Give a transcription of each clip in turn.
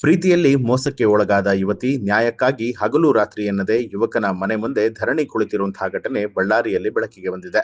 ಪ್ರೀತಿಯಲ್ಲಿ ಮೋಸಕ್ಕೆ ಒಳಗಾದ ಯುವತಿ ನ್ಯಾಯಕ್ಕಾಗಿ ಹಗಲು ರಾತ್ರಿ ಎನ್ನದೆ ಯುವಕನ ಮನೆ ಮುಂದೆ ಧರಣಿ ಕುಳಿತಿರುವಂತಹ ಘಟನೆ ಬಳ್ಳಾರಿಯಲ್ಲಿ ಬೆಳಕಿಗೆ ಬಂದಿದೆ.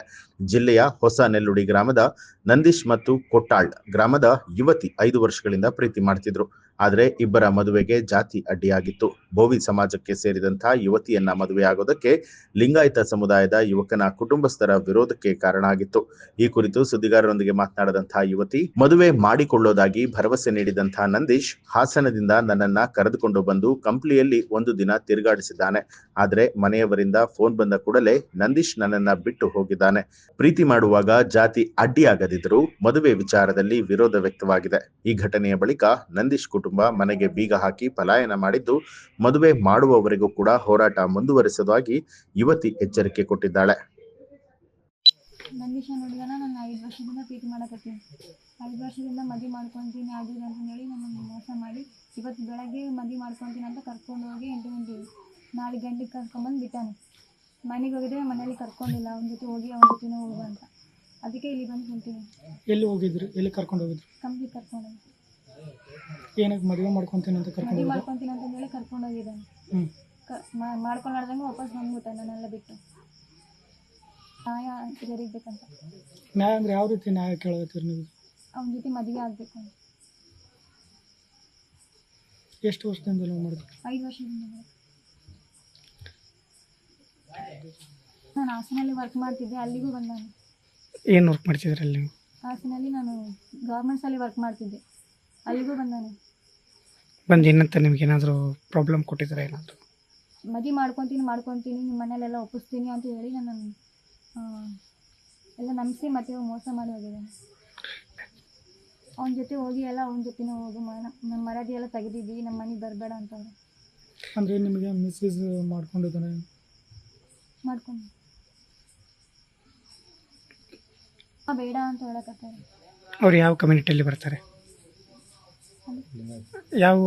ಜಿಲ್ಲೆಯ ಹೊಸ ನೆಲ್ಲುಡಿ ಗ್ರಾಮದ ನಂದೀಶ್ ಮತ್ತು ಕೊಟ್ಟಾಳ್ ಗ್ರಾಮದ ಯುವತಿ 5 ವರ್ಷಗಳಿಂದ ಪ್ರೀತಿ ಮಾಡ್ತಿದ್ರು. ಆದರೆ ಇಬ್ಬರ ಮದುವೆಗೆ ಜಾತಿ ಅಡ್ಡಿಯಾಗಿತ್ತು. ಬೋವಿ ಸಮಾಜಕ್ಕೆ ಸೇರಿದಂತಹ ಯುವತಿಯನ್ನ ಮದುವೆಯಾಗೋದಕ್ಕೆ ಲಿಂಗಾಯತ ಸಮುದಾಯದ ಯುವಕನ ಕುಟುಂಬಸ್ಥರ ವಿರೋಧಕ್ಕೆ ಕಾರಣ ಆಗಿತ್ತು. ಈ ಕುರಿತು ಸುದ್ದಿಗಾರರೊಂದಿಗೆ ಮಾತನಾಡಿದಂತಹ ಯುವತಿ, ಮದುವೆ ಮಾಡಿಕೊಳ್ಳೋದಾಗಿ ಭರವಸೆ ನೀಡಿದಂತಹ ನಂದೀಶ್ ಹಾಸನದಿಂದ ನನ್ನನ್ನ ಕರೆದುಕೊಂಡು ಬಂದು ಕಂಪ್ಲಿಯಲ್ಲಿ 1 ದಿನ ತಿರುಗಾಡಿಸಿದ್ದಾನೆ. ಆದರೆ ಮನೆಯವರಿಂದ ಫೋನ್ ಬಂದ ಕೂಡಲೇ ನಂದೀಶ್ ನನ್ನನ್ನ ಬಿಟ್ಟು ಹೋಗಿದ್ದಾನೆ. ಪ್ರೀತಿ ಮಾಡುವಾಗ ಜಾತಿ ಅಡ್ಡಿಯಾಗದಿದ್ದರೂ ಮದುವೆ ವಿಚಾರದಲ್ಲಿ ವಿರೋಧ ವ್ಯಕ್ತವಾಗಿದೆ. ಈ ಘಟನೆಯ ಬಳಿಕ ನಂದೀಶ್ ಕುಟುಂಬ ಮನೆಗೆ ಬೀಗ ಹಾಕಿ ಪಲಾಯನ ಮಾಡಿದ್ದು, ಮದುವೆ ಮಾಡುವವರೆಗೂ ಕೂಡ ಹೋರಾಟ ಮುಂದುವರಿಸುವುದಾಗಿ ಯುವತಿ ಎಚ್ಚರಿಕೆ ಕೊಟ್ಟಿದ್ದಾಳೆ. ನಂದೀಶ ನೋಡಿದಾನ ನಾನು 5 ವರ್ಷದಿಂದ ಪ್ರೀತಿ ಮಾಡಕತ್ತೀನಿ. 5 ವರ್ಷದಿಂದ ಮದುವೆ ಮಾಡ್ಕೊತೀನಿ ಆಗಿದೆ ಅಂತ ಹೇಳಿ ನಮ್ಮನ್ನು ಮೋಸ ಮಾಡಿ ಇವತ್ತು ಬೆಳಗ್ಗೆ ಮದುವೆ ಮಾಡ್ಕೊತೀನಿ ಅಂತ ಕರ್ಕೊಂಡು ಹೋಗಿ 8 ಗಂಟೆಗೆ 4 ಗಂಟೆಗೆ ಕರ್ಕೊಂಬಂದು ಬಿಟ್ಟಾನೆ. ಮನೆಗೆ ಹೋಗಿದ್ರೆ ಮನೇಲಿ ಕರ್ಕೊಂಡಿಲ್ಲ, ಅವನ ಜೊತೆ ಹೋಗಿ ಅವನ ಜೊತೆನೇ ಹೋಗು ಅಂತ. ಅದಕ್ಕೆ ಇಲ್ಲಿ ಬಂದು ಕುಂತೀನಿ. ಎಲ್ಲಿ ಹೋಗಿದ್ರಿ? ಎಲ್ಲಿ ಕರ್ಕೊಂಡು ಹೋಗಿದ್ರಿ? ಕಂಪ್ಲೀಟ್ ಕರ್ಕೊಂಡು ಏನಕ್ಕೆ ಮದುವೆ ಮಾಡ್ಕೊತೀನಿ ಅಂತ ಕರ್ಕೊಂಡು ಮದುವೆ ಮಾಡ್ಕೊತೀನಿ ಅಂತ ಹೇಳಿ ಕರ್ಕೊಂಡು ಹೋಗಿದ್ದಾನೆ. ಮಾಡ್ಕೊಂಡಾಡ್ದಂಗೆ ವಾಪಸ್ ಬಂದ್ಬಿಟ್ಟ ನನ್ನೆಲ್ಲ ಬಿಟ್ಟು. ನ್ಯಾಯ ಜರಿಬೇಕಂತ. ನ್ಯಾಯ ಅಂದ್ರೆ ಯಾವ ರೀತಿ ನ್ಯಾಯ ಕೇಳತ್ತೀರಿ ನೀವು? ಅವನ ಜೊತೆ ಮದುವೆ ಆಗಬೇಕು ಅಂತ. ಎಷ್ಟು ವರ್ಷದಿಂದ ಲವ್ ಮಾಡಿದ್ರಿ? 5 ವರ್ಷದಿಂದ. ನಾನು ಹಾಸನಲ್ಲಿ ವರ್ಕ್ ಮಾಡ್ತಿದ್ದೆ, ಅಲ್ಲಿಗೂ ಬಂದಾನೆ. ಏನು ವರ್ಕ್ ಮಾಡ್ತಿದ್ರಿ ಅಲ್ಲಿ ನೀವು? ಹಾಸನಲ್ಲಿ ನಾನು ಗೌರ್ಮೆಂಟ್ಸಲ್ಲಿ ವರ್ಕ್ ಮಾಡ್ತಿದ್ದೆ, ಅಲ್ಲಿಗೂ ಬಂದಾನೆ. ಬಂದು ಏನಂತ ನಿಮ್ಗೆ ಏನಾದರೂ ಪ್ರಾಬ್ಲಮ್ ಕೊಟ್ಟಿದ್ದಾರೆ? ಏನಾದರೂ ಮದುವೆ ಮಾಡ್ಕೊತೀನಿ ನಿಮ್ಮ ಮನೇಲೆಲ್ಲ ಒಪ್ಪಿಸ್ತೀನಿ ಅಂತ ಹೇಳಿ ನನ್ನನ್ನು ಎಲ್ಲ ನಂಬಿಸಿ ಮತ್ತೆ ಮೋಸ ಮಾಡಿ ಹೋಗಿದ್ದಾನೆ. ಅವನ ಜೊತೆ ಹೋಗಿ ಎಲ್ಲ ಅವನ ಜೊತೆನೇ ಹೋಗು, ನಮ್ಮ ಮರದಿ ಎಲ್ಲ ತೆಗೆದಿದ್ದೀವಿ, ನಮ್ಮ ಮನೆಗೆ ಬರಬೇಡ ಅಂತವ್ರು. ಅಂದರೆ ನಿಮಗೆ ಮಿಸ್ಯೂಸ್ ಮಾಡ್ಕೊಂಡಿದ್ದಾನೆ? ಮಾಡ್ಕೊಂಡು ಬೇಡ ಅಂತ ಹೇಳಕತ್ತಾರೆ. ಅವ್ರು ಯಾವ ಕಮ್ಯುನಿಟಿಯಲ್ಲಿ ಬರ್ತಾರೆ? ಯಾವ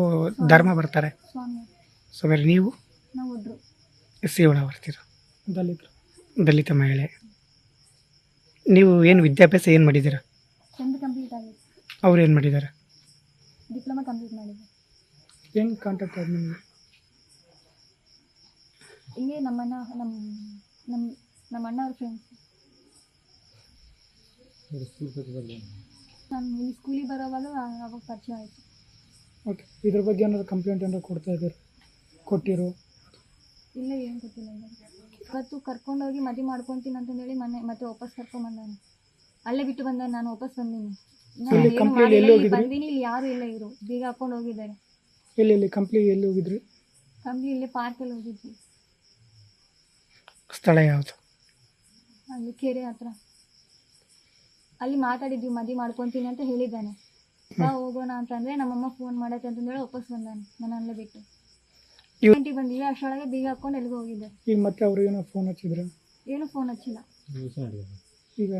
ಧರ್ಮ ಬರ್ತಾರೆ? ಸ್ವಾಮಿ. ಸೊ ಬೇರೆ ನೀವು? ನಾವು ಒಡ್ರು. ಎಸ್ಸಿ ಒಳ ಬರ್ತೀರ? ದಲಿತ ಮಹಿಳೆ. ನೀವು ಏನು ವಿದ್ಯಾಭ್ಯಾಸ ಏನು ಮಾಡಿದ್ದೀರಾ? 10th ಕಂಪ್ಲೀಟ್ ಆಗಿದೆ. ಅವ್ರು ಏನು ಮಾಡಿದ್ದಾರೆ? ಡಿಪ್ಲೊಮಾ ಕಂಪ್ಲೀಟ್ ಮಾಡಿದ್ದೆ. ಏನು ಕಾಂಟ್ಯಾಕ್ಟ್ ಆದ ನಿಮಗೆ? ಹಿಂಗೆ ನಮ್ಮ ಅಣ್ಣವ್ರ ಫ್ರೆಂಡ್ಸ್. ನಾನು ಇಲ್ಲಿ ಸ್ಕೂಲಿಗೆ ಬರೋವಾಗ ಅವಾಗ ಪರಿಚಯ ಆಯಿತು. ಓಕೆ. ಇದ್ರ ಬಗ್ಗೆ ಏನಾದ್ರು ಕಂಪ್ಲೇಂಟ್ ಏನಾದ್ರು ಕೊಟ್ಟಿರೋ? ಇಲ್ಲ, ಏನು ಗೊತ್ತಿಲ್ಲ. ಇವತ್ತು ಕರ್ಕೊಂಡೋಗಿ ಮದುವೆ ಮಾಡ್ಕೊತೀನಿ ಅಂತಂದೇಳಿ ಮತ್ತೆ ವಾಪಸ್ ಕರ್ಕೊಂಡ್ಬಂದಾನೆ. ಅಲ್ಲೇ ಬಿಟ್ಟು ಬಂದಾನೆ. ನಾನು ವಾಪಸ್ ಬಂದೀನಿ. ಬಂದೀನಿ, ಇಲ್ಲಿ ಯಾರು ಇಲ್ಲ, ಇವರು ಬೀಗ ಹಾಕೊಂಡು ಹೋಗಿದ್ದಾರೆ. ಎಲ್ಲಿ ಕಂಪ್ಲಿ ಎಲ್ಲಿ ಹೋಗಿದ್ರಿ? ಕಂಪ್ಲಿ ಇಲ್ಲೇ ಪಾರ್ಕಲ್ಲಿ ಹೋಗಿದ್ವಿ. ಸ್ಥಳ ಯಾವುದು? ಅಲ್ಲಿ ಕೆರೆ ಹತ್ರ. ಅಲ್ಲಿ ಮಾತಾಡಿದ್ವಿ, ಮದುವೆ ಮಾಡ್ಕೊತೀನಿ ಅಂತ ಹೇಳಿದ್ದಾನೆ. ಬಾ ಹೋಗೋಣ ಅಂತಂದರೆ ನಮ್ಮಮ್ಮ ಫೋನ್ ಮಾಡತ್ತೆ ಅಂತಂದೇಳಿ ವಾಪಸ್ ಬಂದಾನೆ. ನಾನು ಅಲ್ಲೇ ಬಿಟ್ಟು ಗಂಟೆಗೆ ಬಂದಿದ್ವಿ. ಅಷ್ಟರೊಳಗೆ ಬೀಗ ಹಾಕೊಂಡು ಎಲ್ಲಿಗೆ ಹೋಗಿದ್ದೆ. ಈಗ ಮತ್ತೆ ಅವ್ರು ಏನೋ ಫೋನ್ ಹಚ್ಚಿದ್ರು? ಏನು ಫೋನ್ ಹಚ್ಚಿಲ್ಲ. ಈಗ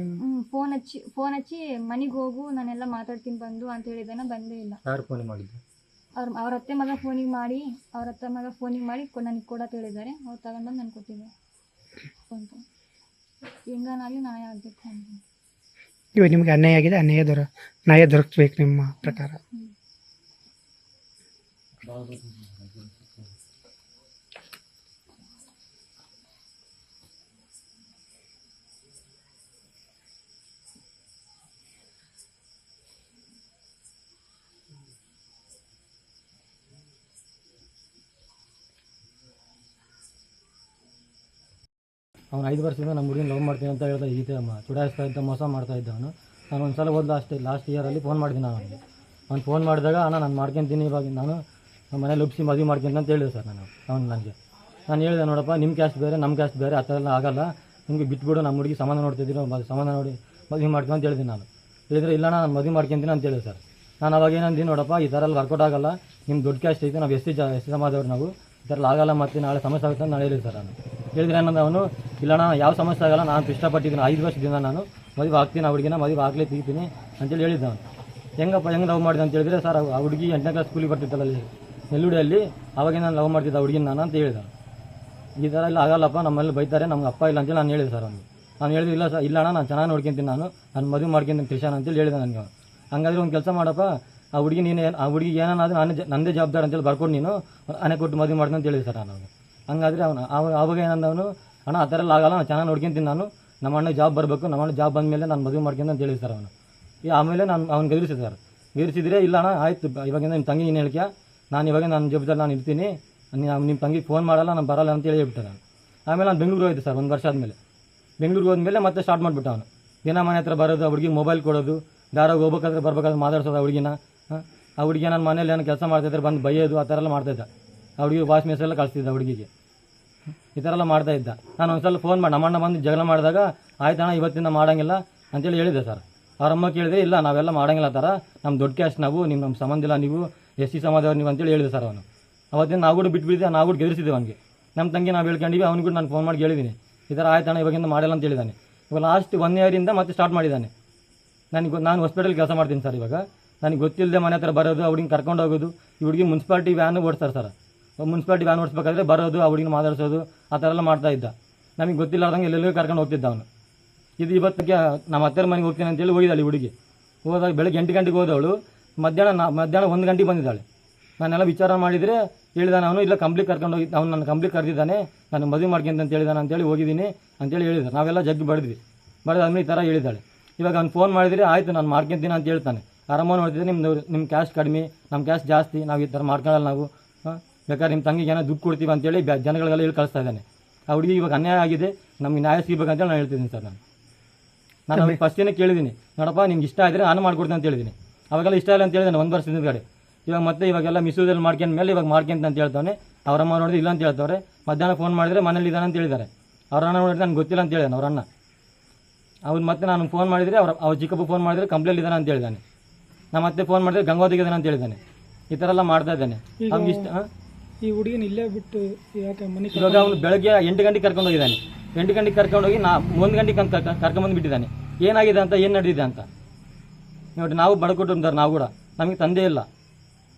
ಫೋನ್ ಹಚ್ಚಿ ಮನೆಗೆ ಹೋಗು, ನಾನೆಲ್ಲ ಮಾತಾಡ್ತೀನಿ ಬಂದು ಅಂತ ಹೇಳಿದ್ದಾನೆ. ಬಂದೇ ಇಲ್ಲ. ಯಾರು ಫೋನ್ ಮಾಡಿದ್ರು? ಅವ್ರ ಅತ್ತೆ ಮಗ ಫೋನಿಗೆ ಮಾಡಿ ನನಗೆ ಕೊಡತ್ತೆ ಹೇಳಿದ್ದಾರೆ. ಅವ್ರು ತಗೊಂಡ್ಬಂದು ನಾನು ಕೊಟ್ಟಿದ್ದೆ ಅಂತ. ಹೆಂಗನಾಗಲಿ ನ್ಯಾಯ ಆಗಬೇಕು ಅಂತ. ಇವಾಗ ನಿಮಗೆ ಅನ್ಯಾಯ ಆಗಿದೆ, ನ್ಯಾಯ ದೊರಕಬೇಕು ನಿಮ್ಮ ಪ್ರಕಾರ? ಅವ್ನು 5 ವರ್ಷದಿಂದ ನಮ್ಮ ಹುಡುಗಿನ ಲವ್ ಮಾಡ್ತೀನಿ ಅಂತ ಹೇಳ್ತಾ ಈತ ಚುಡಾಯಿಸ್ತಾ ಇದ್ದ, ಮೋಸ ಮಾಡ್ತಾ ಇದ್ದ ಅವನು. ನಾನು ಒಂದು ಸಲ ಲಾಸ್ಟ್ ಇಯರಲ್ಲಿ ಫೋನ್ ಮಾಡಿದ್ದೀನಿ ಅವನಿಗೆ. ಅವ್ನು ಫೋನ್ ಮಾಡಿದಾಗ ನಾನು ಮಾಡ್ಕೊತೀನಿ, ಇವಾಗ ನಾನು ನಮ್ಮ ಮನೇಲಿ ಒಪ್ಪಿಸಿ ಮದುವೆ ಮಾಡ್ತೀನಿ ಅಂತ ಹೇಳಿದೆ ಸರ್. ನಾನು ಹೇಳಿದೆ, ನೋಡಪ್ಪ ನಿಮ್ಮ ಕ್ಯಾಸ್ಟ್ ಬೇರೆ ನಮ್ಮ ಕ್ಯಾಸ್ಟ್ ಬೇರೆ, ಆ ಥರ ಎಲ್ಲ ಆಗಲ್ಲ, ನಿಮಗೆ ಬಿಟ್ಬಿಡು, ನಮ್ಮ ಹುಡುಗಿ ಸಂಬಂಧ ನೋಡ್ತಿದ್ದೀರೋ ಸಂಬಂಧ ನೋಡಿ ಮದುವೆ ಮಾಡ್ತೀನಿ ಅಂತ ಹೇಳಿದ್ದೀನಿ. ನಾನು ಹೇಳಿದ್ರೆ ಇಲ್ಲ ನಾನು ಮದುವೆ ಮಾಡ್ಕೊತೀನಿ ಅಂತ ಹೇಳಿದೆ ಸರ್. ನಾನು ಅವಾಗ ಏನಂದಿನಿ, ನೋಡಪ್ಪ ಈ ಥರ ಎಲ್ಲ ವರ್ಕೌಟ್ ಆಗಲ್ಲ, ನಿಮ್ಮ ದೊಡ್ಡ ಕ್ಯಾಸ್ಟ್ ಐತೆ, ನಾವು ಎಸ್ ಸಿ ಸಮಾಜದವ್ರು, ನಾವು ಈ ಥರ ಎಲ್ಲ ಆಗಲ್ಲ, ಮತ್ತು ನಾಳೆ ಸಮಸ್ಯೆ ಆಗುತ್ತೆ ಅಂತ ನಾನು ಹೇಳಿದೆ ಸರ್. ನಾನು ಹೇಳಿದ್ರೆ ಏನಂದ್ರೆ ಅವನು, ಇಲ್ಲ ನಾನು ಯಾವ ಸಮಸ್ಯೆ ಆಗಲ್ಲ, ನಾನು ಇಷ್ಟಪಟ್ಟಿದ್ದೀನಿ 5 ವರ್ಷದಿಂದ ನಾನು ಮದುವೆ ಆಗ್ತೀನಿ, ಆ ಹುಡುಗಿನ ಮದುವೆ ಆಗಲೇ ತೆಗಿತೀನಿ ಅಂತೇಳಿ ಹೇಳಿದ್ದೆ ಅವನು. ಹೆಂಗೆ ಲವ್ ಮಾಡಿದೆ ಅಂತ ಹೇಳಿದ್ರೆ ಸರ್, ಆ ಹುಡುಗಿ 8ನೇ ಕ್ಲಾಸ್ ಸ್ಕೂಲಿಗೆ ಬರ್ತಿತ್ತಲ್ಲ ಅಲ್ಲಿ ನೆಲ್ಲುಡಿಯಲ್ಲಿ, ಅವಾಗ ನಾನು ಲವ್ ಮಾಡ್ತಿದ್ದೆ ಆ ಹುಡುಗಿನ ನಾನು ಅಂತ ಹೇಳಿದೆ. ಈ ಥರ ಎಲ್ಲ ಆಗಲ್ಲಪ್ಪ, ನಮ್ಮಲ್ಲಿ ಬೈತಾರೆ, ನಮ್ಗೆ ಅಪ್ಪ ಇಲ್ಲ ಅಂತೇಳಿ ನಾನು ಹೇಳಿದೆ ಸರ್ ಅವನಿಗೆ. ನಾನು ಹೇಳಿದ್ರೆ ಇಲ್ಲ ಸರ್, ಇಲ್ಲ ಅಣ್ಣ ನಾನು ಚೆನ್ನಾಗಿ ನೋಡ್ಕೊತೀನಿ, ನಾನು ಮದುವೆ ಮಾಡ್ಕೊತೀನಿ ತ್ರಿಷಾನ್ ಅಂತೇಳಿ ಹೇಳಿದೆ ನನಗೆ. ಹಂಗಾದ್ರೆ ಒಂದು ಕೆಲಸ ಮಾಡಪ್ಪ, ಆ ಹುಡುಗಿ ನೀನು ಆ ಹುಡುಗಿ ಏನಾದ್ರು ನಂದೇ ಜವಾಬ್ದಾರಿ ಅಂತೇಳಿ ಬರ್ಕೊಂಡು ನೀನು ಆನೆ ಕೊಟ್ಟು ಮದುವೆ ಮಾಡ್ತೀನಿ ಅಂತ ಹೇಳಿದೆ ಸರ್ ನಾನು. ಹಂಗಾದ್ರೆ ಅವಾಗ ಏನಂದವನು, ಅಣ್ಣ ಆ ಥರ ಎಲ್ಲ ಆಗಲ್ಲ, ನಾನು ಚೆನ್ನಾಗಿ ನೋಡ್ಕೊಂತೀನಿ, ನಾನು ನಮ್ಮ ಅಣ್ಣ ಜಾಬ್ ಬರಬೇಕು, ನಮ್ಮ ಅಣ್ಣ ಜಾಬ್ ಬಂದಮೇಲೆ ನಾನು ಮದುವೆ ಮಾಡ್ಕೊಂಡು ಅಂತ ಹೇಳಿದೆ ಸರ್ ಅವನು. ಆಮೇಲೆ ನಾನು ಅವ್ನು ಗೆಲ್ಲಿಸಿದೆ ಸರ್. ಗೆಲ್ಲಿಸಿದ್ರೆ ಇಲ್ಲ ಅಣ್ಣ ಆಯಿತು, ಇವಾಗಿಂದ ನಿಮ್ಮ ತಂಗಿ ನೀನು ಹೇಳ್ಕೆ, ನಾನು ಇವಾಗ ನನ್ನ ಜವಾಬ್ದಾರಿ ನಾನು ಇರ್ತೀನಿ, ನಿಮ್ಮ ತಂಗಿಗೆ ಫೋನ್ ಮಾಡಲ್ಲ, ನಾನು ಬರಲ್ಲ ಅಂತೇಳಿ ಹೇಳ್ಬಿಟ್ಟೆ ನಾನು. ಆಮೇಲೆ ನಾನು ಬೆಂಗಳೂರು ಹೋಯ್ತು ಸರ್ 1 ವರ್ಷ ಆದಮೇಲೆ. ಬೆಂಗಳೂರಿಗೆ ಹೋದ್ಮೇಲೆ ಮತ್ತೆ ಸ್ಟಾರ್ಟ್ ಮಾಡಿಬಿಟ್ಟ ಅವನು. ದಿನ ಮನೆ ಹತ್ರ ಬರೋದು, ಆ ಹುಡುಗಿಗೆ ಮೊಬೈಲ್ ಕೊಡೋದು, ದಾರಾಗ ಹೋಗ್ಬೇಕಾದ್ರೆ ಬರ್ಬೇಕಾದ್ರೆ ಮಾತಾಡ್ಸೋದು ಆ ಹುಡುಗಿನ. ಆ ಹುಡುಗಿ ನನ್ನ ಮನೇಲಿ ಏನೋ ಕೆಲಸ ಮಾಡ್ತಾಯಿದ್ರೆ ಬಂದು ಬೈಯೋದು, ಆ ಥರ ಎಲ್ಲ ಮಾಡ್ತಾಯಿದ್ದ. ಆ ಹುಡುಗಿ ವಾಯ್ಸ್ ಮೆಸೇಜ್ ಎಲ್ಲ ಕಳಿಸ್ತಿದ್ದ ಹುಡುಗಿಗೆ, ಈ ಥರ ಎಲ್ಲ ಮಾಡ್ತಾಯಿದ್ದ. ನಾನು ಒಂದು ಸಲ ಫೋನ್ ಮಾಡಿ ನಮ್ಮಣ್ಣ ಬಂದು ಜಗಳ ಮಾಡಿದಾಗ, ಆಯ್ತಣ್ಣ ಇವತ್ತಿಂದ ಮಾಡೋಂಗಿಲ್ಲ ಅಂತೇಳಿ ಹೇಳಿದೆ ಸರ್. ಅವರಮ್ಮ ಕೇಳಿದ್ರೆ, ಇಲ್ಲ ನಾವೆಲ್ಲ ಮಾಡೋಂಗಿಲ್ಲ ಆ ಥರ, ನಮ್ಮ ದೊಡ್ಡ ಕ್ಯಾಸ್ಟ್ ನಾವು, ನಮ್ಮ ಸಂಬಂಧ ಇಲ್ಲ, ನೀವು SC ಸಮಾಜದವ್ರು ನೀವು ಅಂತೇಳಿ ಹೇಳಿದೆ ಸರ್ ಅವನು. ಅವತ್ತಿನ ನಾವು ಕೂಡ ಬಿಟ್ಬಿಟ್ಟಿದ್ದೆ, ನಾವು ಕೂಡ ಗೆಲ್ಲಿಸಿದ್ದೆ ಅವನಿಗೆ. ನಮ್ಮ ತಂಗಿ ನಾವು ಹೇಳ್ಕೊಂಡಿವಿ, ಅವ್ನಿಗೆ ಕೂಡ ನಾನು ಫೋನ್ ಮಾಡಿ ಹೇಳಿದ್ದೀನಿ, ಈ ಥರ ಆಯ್ತಣ್ಣ ಇವಾಗಿಂದ ಮಾಡಲ್ಲ ಅಂತ ಹೇಳಿದ್ದಾನೆ. ಇವಾಗ ಲಾಸ್ಟ್ 1 ಇಯರಿಂದ ಮತ್ತೆ ಸ್ಟಾರ್ಟ್ ಮಾಡಿದ್ದಾನೆ. ನಾನು ಹಾಸ್ಪಿಟಲ್ ಕೆಲಸ ಮಾಡ್ತೀನಿ ಸರ್. ಇವಾಗ ನನಗೆ ಗೊತ್ತಿಲ್ಲದೆ ಮನೆ ಹತ್ರ ಬರೋದು, ಹುಡುಗಿನ ಕರ್ಕೊಂಡು ಹೋಗೋದು, ಈ ಹುಡುಗಿ ಮುನ್ಸಿಪಾಲ್ಟಿ ವ್ಯಾನ್ ಓಡಿಸ್ತಾರೆ ಸರ್. ಮುನ್ಸಿಪಾಲ್ಟಿ ವ್ಯಾನ್ ಓಡಿಸ್ಬೇಕಾದ್ರೆ ಬರೋದು, ಆ ಹುಡುಗಿನ ಮಾತಾಡ್ಸೋದು, ಆ ಥರ ಎಲ್ಲ ಮಾಡ್ತಾಯಿದ್ದ. ನಮಗೆ ಗೊತ್ತಿಲ್ಲಾರ್ದಂಗೆ ಎಲ್ಲೆಲ್ಲೂ ಕರ್ಕೊಂಡು ಹೋಗ್ತಿದ್ದ ಅವನು. ಇದು ಇವತ್ತಿಗೆ ನಮ್ಮ ಅತ್ತೆರ ಮನೆಗೆ ಹೋಗ್ತೀನಿ ಅಂತೇಳಿ ಹೋಗಿದ್ದಾಳೆ ಹುಡುಗಿ. ಹೋದಾಗ ಬೆಳಗ್ಗೆ 8 ಗಂಟೆಗೆ ಹೋದವಳು, ಮಧ್ಯಾಹ್ನ 1 ಗಂಟೆಗೆ ಬಂದಿದ್ದಾಳೆ. ನಾನೆಲ್ಲ ವಿಚಾರ ಮಾಡಿದರೆ ಹೇಳಿದಾನೆ ಅವನು, ಇಲ್ಲ ಕಂಪ್ಲೀಟ್ ಕರ್ಕೊಂಡು ಹೋಗಿ ಅವ್ನು ನನ್ನ ಕಂಪ್ಲೀಟ್ ಕರೆದಿದ್ದಾನೆ, ನಾನು ಮದುವೆ ಮಾಡ್ಕೊಂತ ಅಂತ ಹೇಳಿದಾನೆ ಅಂತೇಳಿ ಹೋಗಿದ್ದೀನಿ ಅಂತೇಳಿ ಹೇಳಿದ್ದಾರೆ. ನಾವೆಲ್ಲ ಜಗ್ಗಿ ಬಡಿದ್ವಿ. ಬರೆದಾದ್ಮೇಲೆ ಈ ಥರ ಹೇಳಿದ್ದಾಳೆ. ಇವಾಗ ಅವ್ನು ಫೋನ್ ಮಾಡಿದರೆ ಆಯಿತು ನಾನು ಮಾಡ್ಕೊತೀನಿ ಅಂತ ಹೇಳ್ತಾನೆ. ಆರಾಮ ನೋಡ್ತಿದ್ದೆ, ನಿಮ್ಮ ಕ್ಯಾಶ್ ಕಡಿಮೆ, ನಮ್ಮ ಕ್ಯಾಶ್ ಜಾಸ್ತಿ, ನಾವು ಈ ಥರ ಮಾಡ್ಕೊಳ್ಳಲ್ಲ ನಾವು, ಬೇಕಾದ್ರೆ ನಿಮ್ಮ ತಂಗಿಗೆ ಏನೋ ದುಡ್ಡು ಕೊಡ್ತೀವಿ ಅಂತೇಳಿ ಜನಗಳಿಗೆಲ್ಲ ಹೇಳಿ ಕಳಿಸ್ತಾ ಇದ್ದಾನೆ. ಆ ಹುಡುಗಿ ಇವಾಗ ಅನ್ಯಾಯ ಆಗಿದೆ, ನಮಗೆ ನ್ಯಾಯ ಸಿಗಬೇಕಂತೇಳಿ ನಾನು ಹೇಳ್ತಿದ್ದೀನಿ ಸರ್. ನಾನು ಅವ್ರಿಗೆ ಫಸ್ಟೇನೆ ಕೇಳಿದ್ದೀನಿ, ನೋಡಪ್ಪ ನಿಮ್ಗೆ ಇಷ್ಟ ಆದರೆ ನಾನು ಮಾಡ್ಕೊಡ್ತೀನಿ ಅಂತ ಹೇಳಿದ್ದೀನಿ. ಅವಾಗೆಲ್ಲ ಇಷ್ಟ ಇಲ್ಲ ಅಂತ ಹೇಳಿದ್ದಾನೆ 1 ವರ್ಷದ ಕಡೆ. ಇವಾಗೆಲ್ಲ ಮಿಸ್ಯೂಸಲ್ಲಿ ಮಾಡ್ಕೊಂಡ ಮೇಲೆ ಇವಾಗ ಮಾಡ್ಕೊಂತ ಅಂತ ಹೇಳ್ತಾನೆ. ಅವರಮ್ಮ ನೋಡಿದ್ರೆ ಇಲ್ಲ ಅಂತ ಹೇಳ್ತವ್ರೆ. ಮಧ್ಯಾಹ್ನ ಫೋನ್ ಮಾಡಿದರೆ ಮನೇಲಿ ಇದ್ದಾನೆ ಅಂತ ಹೇಳಿದ್ದಾರೆ. ಅವ್ರ ಅಣ್ಣ ನೋಡಿದ್ರೆ ನನಗೆ ಗೊತ್ತಿಲ್ಲ ಅಂತ ಹೇಳಿದಾನೆ ಅವ್ರ ಅಣ್ಣ. ಅವ್ನು ಮತ್ತೆ ನಾನು ಫೋನ್ ಮಾಡಿದರೆ ಅವ್ರ ಚಿಕ್ಕಪ್ಪ ಫೋನ್ ಮಾಡಿದರೆ ಕಂಪ್ಲೇಂಟ್ ಇದ್ದಾನೆ ಅಂತ ಹೇಳಿದ್ದಾನೆ. ನಮ್ಮ ಮತ್ತೆ ಫೋನ್ ಮಾಡಿದರೆ ಗಂಗೋದಿಗೆ ಇದ್ದಾನೆ ಅಂತ ಹೇಳಿದ್ದಾನೆ. ಈ ಥರ ಎಲ್ಲ ಮಾಡ್ತಾ ಇದ್ದಾನೆ. ಅವ್ನಿಗೆ ಇಷ್ಟ ಈ ಹುಡುಗಿನ ಇಲ್ಲೇ ಬಿಟ್ಟು ಯಾಕೆ ಮನೆ ಇವಾಗ ಅವನು ಬೆಳಗ್ಗೆ 8 ಗಂಟೆಗೆ ಕರ್ಕೊಂಡು ಹೋಗಿದ್ದಾನೆ. 8 ಗಂಟೆಗೆ ಕರ್ಕೊಂಡೋಗಿ 1 ಗಂಟೆಗೆ ಕರ್ಕೊಂಬಂದು ಬಿಟ್ಟಿದ್ದಾನೆ. ಏನಾಗಿದೆ ಅಂತ, ಏನು ನಡೆದಿದೆ ಅಂತ ನೋಡಿ. ನಾವು ಬಡಕೊಟ್ಟಿದ್ದಾರೆ, ನಾವು ಕೂಡ ನಮಗೆ ತಂದೆ ಇಲ್ಲ.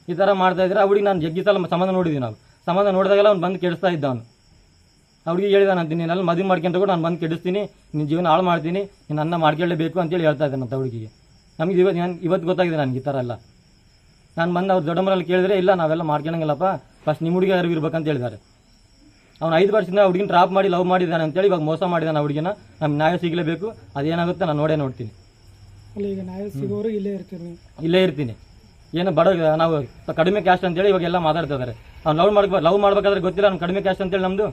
ಈ ಥರ ಮಾಡ್ತಾಯಿದ್ರೆ ಆ ಹುಡುಗಿ ನಾನು ಜಗ್ಗಿ ಸಲ ಸಂಬಂಧ ನೋಡಿದ್ವಿ. ನಾವು ಸಂಬಂಧ ನೋಡಿದಾಗೆಲ್ಲ ಅವ್ನು ಬಂದು ಕೆಡಿಸ್ತಾ ಇದ್ದ. ಅವನು ಆ ಹುಡುಗಿ ಹೇಳಿದಾನಂತೀನಿ, ನೀನೆಲ್ಲ ಮದುವೆ ಮಾಡ್ಕೊಂತ ಕೂಡ ನಾನು ಬಂದು ಕೆಡಿಸ್ತೀನಿ, ನಿನ್ನ ಜೀವನ ಹಾಳು ಮಾಡ್ತೀನಿ, ನೀನು ನನ್ನ ಮಾಡ್ಕೊಳ್ಳೇಬೇಕು ಅಂತೇಳಿ ಹೇಳ್ತಾ ಇದ್ದಾನಂತ ಹುಡುಗಿಗೆ. ನಮಗೆ ಇವತ್ತು ಗೊತ್ತಾಗಿದೆ ನನಗೆ ಈ ಥರ ಎಲ್ಲ. ನಾನು ಬಂದು ಅವ್ರು ದೊಡ್ಡಮ್ಮರಲ್ಲಿ ಕೇಳಿದ್ರೆ, ಇಲ್ಲ ನಾವೆಲ್ಲ ಮಾಡ್ಕೊಳಂಗಿಲ್ಲಪ್ಪ, ಫಸ್ಟ್ ನಿಮ್ಮ ಹುಡುಗಿ ಯಾರು ಇರ್ಬೇಕಂತ ಹೇಳಿದ್ದಾರೆ. ಅವ್ನು 5 ವರ್ಷದಿಂದ ಹುಡುಗಿನ ಡ್ರಾಪ್ ಮಾಡಿ ಲವ್ ಮಾಡಿದ್ದಾನೆ ಅಂತೇಳಿ ಇವಾಗ ಮೋಸ ಮಾಡಿದ್ದಾನೆ ಆ ಹುಡುಗಿನ. ನಮ್ಗೆ ನ್ಯಾಯ ಸಿಗಲೇಬೇಕು, ಅದೇನಾಗುತ್ತೆ ನಾನು ನೋಡ್ತೀನಿ. ಅಲ್ಲ ಈಗ ನ್ಯಾಯ ಸಿಗೋರು ಇಲ್ಲೇ ಇರ್ತೀನಿ. ಏನು ಬಡ ನಾವು ಕಡಿಮೆ ಕ್ಯಾಸ್ಟ್ ಅಂತೇಳಿ ಇವಾಗೆಲ್ಲ ಮಾತಾಡ್ತಾ ಇದ್ದಾರೆ. ಅವ್ನು ಲವ್ ಮಾಡ್ಬೇಕಾದ್ರೆ ಗೊತ್ತಿಲ್ಲ ಅವ್ನು ಕಡಿಮೆ ಕ್ಯಾಸ್ಟ್ ಅಂತೇಳಿ ನಮ್ಮದು.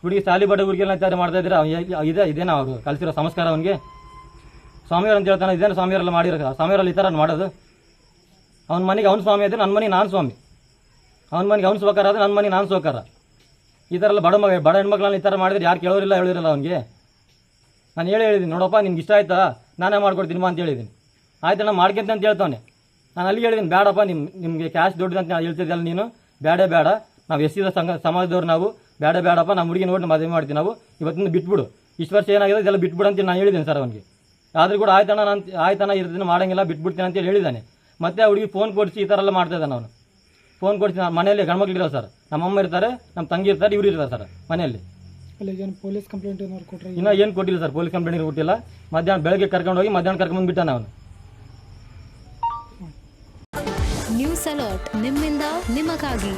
ಹುಡುಗಿ ಸಾಲಿ ಬಡ ಹುಡುಗಿಯೆಲ್ಲ ವಿಚಾರ ಮಾಡ್ತಾ ಇದ್ರೆ ಇದೇನಾ ಅವರು ಕಲಿಸಿರೋ ಸಂಸ್ಕಾರ ಅವನಿಗೆ? ಸ್ವಾಮಿಯವ್ರು ಅಂತ ಹೇಳ್ತಾನೆ, ಇದೇನು ಸ್ವಾಮಿಯವರೆಲ್ಲ ಮಾಡಿರೋ? ಸ್ವಾಮಿಯವರಲ್ಲಿ ಈ ಥರ ಮಾಡೋದು? ಅವ್ನ ಮನೆಗೆ ಅವ್ನು ಸ್ವಾಮಿ ಆದರೆ ನನ್ನ ಮನೆಗೆ ನಾನು ಸ್ವಾಮಿ, ಅವ್ನ ಮನೆಗೆ ಅವ್ನು ಸೋಕಾರ ಆದರೆ ನನ್ನ ಮನೆಗೆ ನಾನು ಸೋಕಾರ. ಈ ಥರ ಎಲ್ಲ ಬಡ ಹೆಣ್ಮಕ್ಳನ್ನ ಈ ಥರ ಮಾಡಿದ್ರೆ ಯಾರು ಕೇಳೋರಿಲ್ಲ, ಹೇಳಿರಲ್ಲ ಅವನಿಗೆ. ನಾನು ಹೇಳಿದ್ದೀನಿ, ನೋಡಪ್ಪ ನಿಮ್ಗೆ ಇಷ್ಟ ಆಯ್ತಾ ನಾನೇ ಮಾಡ್ಕೊಡ್ತೀನಿ ಅಂತ ಹೇಳಿದ್ದೀನಿ. ಆಯ್ತು ನಾನು ಮಾಡ್ಕೊಂತ ಅಂತ ಹೇಳ್ತಾನೆ. ನಾನು ಅಲ್ಲಿ ಹೇಳಿದ್ದೀನಿ, ಬೇಡಪ್ಪ ನಿಮಗೆ ಕ್ಯಾಶ್ ದೊಡ್ಡದು ಅಂತ ಹೇಳ್ತಿದ್ದಲ್ಲ ನೀನು, ಬೇಡ ನಾವು ಎಸ್ಸಿದ ಸಮಾಜದವ್ರು ನಾವು, ಬೇಡಪ್ಪ ನಮ್ಮ ಹುಡುಗಿ ನೋಡಿ ಮದುವೆ ಮಾಡ್ತೀವಿ ನಾವು, ಇವತ್ತಿಂದ ಬಿಟ್ಬಿಡು, ಇಷ್ಟು ವರ್ಷ ಏನಾಗಿದೆ ಇದೆಲ್ಲ ಬಿಟ್ಬಿಡು ಅಂತ ನಾನು ಹೇಳಿದ್ದೀನಿ ಸರ್ ಅವನಿಗೆ. ಆದರೂ ಕೂಡ ಆಯ್ತಣ್ಣ ಇರ್ತೀನಿ ಮಾಡೋಂಗಿಲ್ಲ ಬಿಟ್ಬಿಡ್ತೀನಿ ಅಂತೇಳಿ ಹೇಳಿದ್ದಾನೆ. ಮತ್ತೆ ಆ ಹುಡುಗಿ ಫೋನ್ ಕೊಡಿಸಿ ಈ ಥರ ಎಲ್ಲ ಮಾಡ್ತಾ ಇದ್ದಾನೆ ಅವನು. ಫೋನ್ ಕೊಡಿಸಿ ಮನೆಯಲ್ಲಿ ಗಂಡ್ಮಕ್ಳು ಇರೋ ಸರ್, ನಮ್ಮಮ್ಮ ಇರ್ತಾರೆ, ನಮ್ಮ ತಂಗಿ ಇರ್ತಾರೆ, ಇವರು ಇರ್ತಾರೆ ಸರ್ ಮನೆಯಲ್ಲಿ. ಪೊಲೀಸ್ ಕಂಪ್ಲೇಂಟ್ ಏನಾದ್ರು ಕೊಟ್ಟರೆ? ಇನ್ನೂ ಏನು ಕೊಟ್ಟಿಲ್ಲ ಸರ್, ಪೊಲೀಸ್ ಕಂಪ್ಲೇಂಟ್ ಕೊಟ್ಟಿಲ್ಲ. ಮಧ್ಯಾಹ್ನ ಬೆಳಗ್ಗೆ ಕರ್ಕೊಂಡು ಹೋಗಿ ಮಧ್ಯಾಹ್ನ ಕರ್ಕೊಂಡು ಬಿಟ್ಟಾನೆ ಅವನು. ನ್ಯೂಸ್ ಅಲರ್ಟ್ ನಿಮ್ಮಿಂದ ನಿಮಗಾಗಿ.